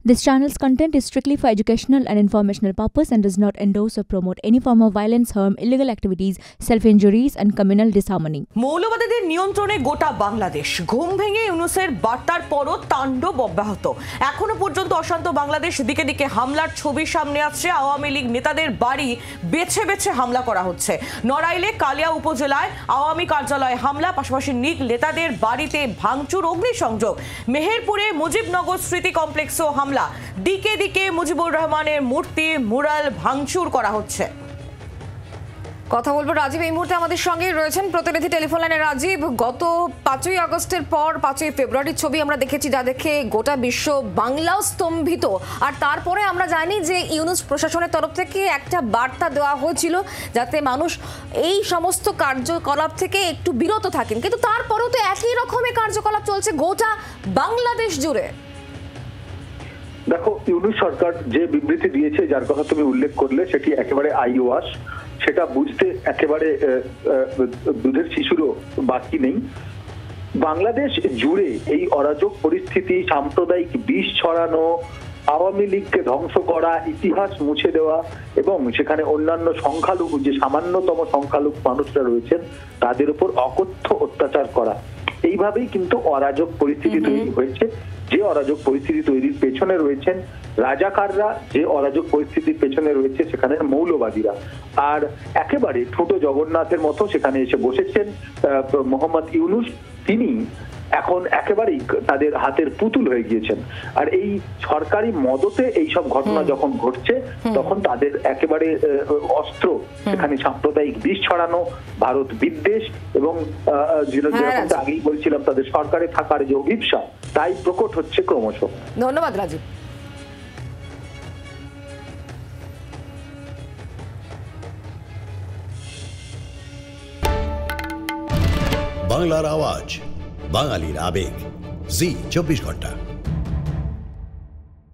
This channel's content is strictly for educational and informational purpose and does not endorse or promote any form of violence, harm, illegal activities, self-injuries and communal disharmony. মৌলবাদীদের নিয়ন্ত্রণে গোটা বাংলাদেশ। ঘুম ভেঙে ইউনূসের বার্তার পরও তাণ্ডব অব্যাহত। এখনো পর্যন্ত অশান্ত বাংলাদেশ, দিকে দিকে হামলার ছবি সামনে আসছে। আওয়ামী লীগ নেতাদের বাড়ি বেছে বেছে হামলা করা হচ্ছে। নড়াইলে কালিয়া উপজেলায় আওয়ামী কার্যালয়ে হামলা, পাশাপাশি লীগ নেতাদের বাড়িতে ভাঙচুর, অগ্নিসংযোগ। মেহেরপুরে মুজিবনগর স্মৃতি কমপ্লেক্সেও হামলা। দিকে দিকে মুজিবুর রহমানের মূর্তি, মুরাল ভাঙচুর করা হচ্ছে। কথা বলবো রাজীব এই মুহূর্তে আমাদের সঙ্গে রয়েছেন, প্রতিনিধি টেলিফোন লাইনে। রাজীব, গত 5ই আগস্টের পর 5ই ফেব্রুয়ারির ছবি আমরা দেখেছি, যা দেখে গোটা বিশ্ব বাংলাও স্তম্ভিত। আর তারপরে আমরা জানি যে ইউনূস প্রশাসনের তরফ থেকে একটা বার্তা দেওয়া হয়েছিল যাতে মানুষ এই সমস্ত কার্যকলাপ থেকে একটু বিরত থাকেন, কিন্তু তারপরেও তো একই রকমের কার্যকলাপ চলছে গোটা বাংলাদেশ জুড়ে। দেখো, ইউনূস সরকার যে বিবৃতি দিয়েছে, যার কথা তুমি উল্লেখ করলে, সেটি একেবারে আইওয়াস। সেটা বুঝতে একেবারে দুধের শিশুরও বাকি নেই। বাংলাদেশ জুড়ে এই অরাজক পরিস্থিতি, সাম্প্রদায়িক বিষ ছড়ানো, আওয়ামী লীগকে ধ্বংস করা, ইতিহাস মুছে দেওয়া এবং সেখানে অন্যান্য সংখ্যালঘু, যে সামান্যতম সংখ্যালঘু মানুষরা রয়েছেন, তাদের উপর অকথ্য অত্যাচার করা, এইভাবেই কিন্তু অরাজক পরিস্থিতি তৈরি হয়েছে। যে অরাজক পরিস্থিতি তৈরির পেছনে রয়েছেন রাজাকাররা, যে অরাজক পরিস্থিতির পেছনে রয়েছে সেখানে মৌলবাদীরা। আর একেবারে ছোট জগন্নাথের মতো সেখানে এসে বসেছেন মোহাম্মদ ইউনূস। তিনি এখন একেবারেই তাদের হাতের পুতুল হয়ে গিয়েছেন। আর এই সরকারি মদতে এইসব ঘটনা যখন ঘটছে, তখন তাদের একেবারে অস্ত্র সেখানে সাম্প্রদায়িক বিষ ছড়ানো, ভারত বিদ্বেষ এবং যেরকমটা আগেই বলছিলাম, তাদের সরকারে থাকার যে অভিপ্সা, তাই প্রকট হচ্ছে ক্রমশ। ধন্যবাদ রাজীব। বাংলার আওয়াজ, বাঙালির আবেগ, জি 24 ঘন্টা।